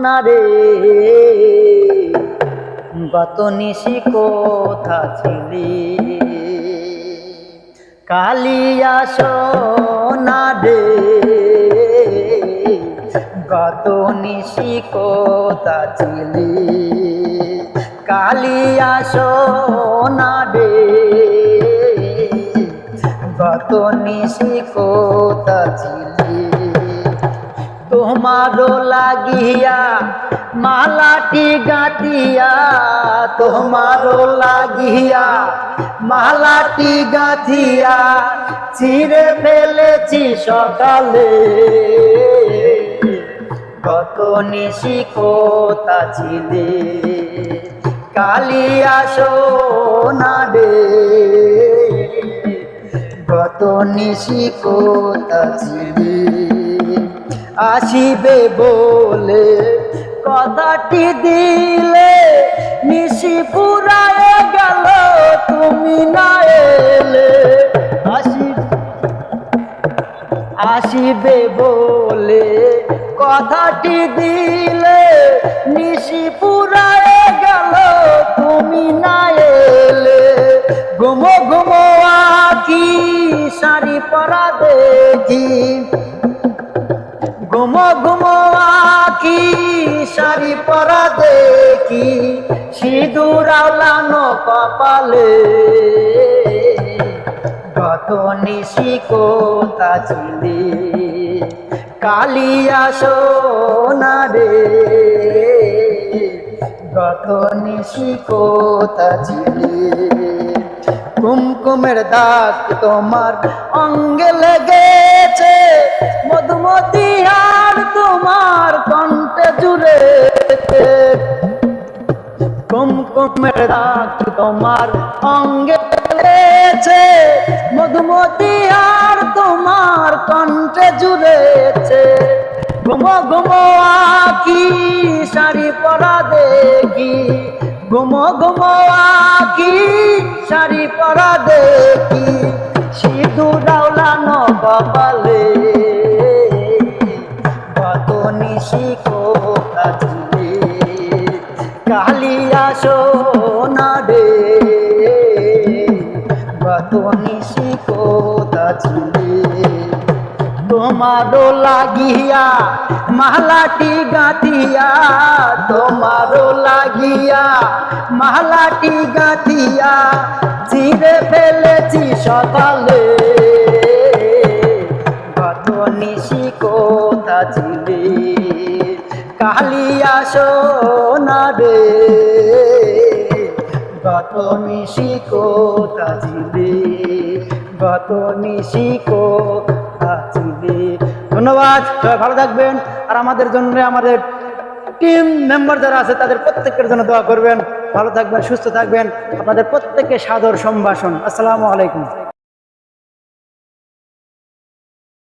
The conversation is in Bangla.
সোনা রে গত নিশি কোথা ছিলি কালিয়া সোনা রে গত নিশি কোথা ছিলি কালিয়া সোনা রে গত নিশি কোথা ছিলি তোমারো লাগিয়া মালাটি গাঁথিয়া তোমারো লাগিয়া মালাটি গাঁথিয়া ছিঁড়ে ফেলেছি সকালে কত নিশি কোথা ছিলে কালিয়া সোনা রে কত নিশি কোথা ছিলে আসিবে বলে কথাটি দিলে নিশি পুরায় গেল তুমি না এলে আসিবে বলে কথাটি দিলে নিশি পুরায় গেল তুমি না এলে ঘুমো ঘুমো আঁখি শাড়ি পরা দেখি ঘুমো ঘুমো আঁখি শাড়ি পরা দেখি সিঁদুর আওলানো কপালে কত নিশি কোথা ছিলি কালিয়া সোনা রে কত নিশি কোথা ছিলি কুমকুমের দাগ তোমার অঙ্গে লেগেছে মধুমতি আর তোমার কণ্ঠে জুড়েছে কুমকুমের দাগ তোমার অঙ্গে লেগেছে মধুমতি আর তোমার কণ্ঠে জুড়েছে ঘুমো ঘুমো আঁখি শাড়ি পরা দেখি ঘুমো ঘুমো আঁখি শাড়ি পরা দেখি সিঁদুর আওলানো কপালে কত নিশি কোথা ছিলে কালিয়া সোনা রে কত নিশি কোথা ছিলে তোমারো লাগিয়া মালাটি গাঁথিয়া তোমারো লাগিয়া মালাটি গাঁথিয়া ছিঁড়ে ফেলেছি সকালে কত নিশি কোথা ছিলে কালিয়া সোনা রে কত নিশি কোথা ছিলে কত নিশি কোথা ছিলে। ধন্যবাদ, সবাই ভালো থাকবেন আর আমাদের জন্য আমাদের টিম মেম্বার যারা আছে তাদের প্রত্যেকের জন্য দোয়া করবেন। ভালো থাকবেন, সুস্থ থাকবেন। আপনাদের প্রত্যেককে সাদর সম্ভাষণ। আসসালামু আলাইকুম।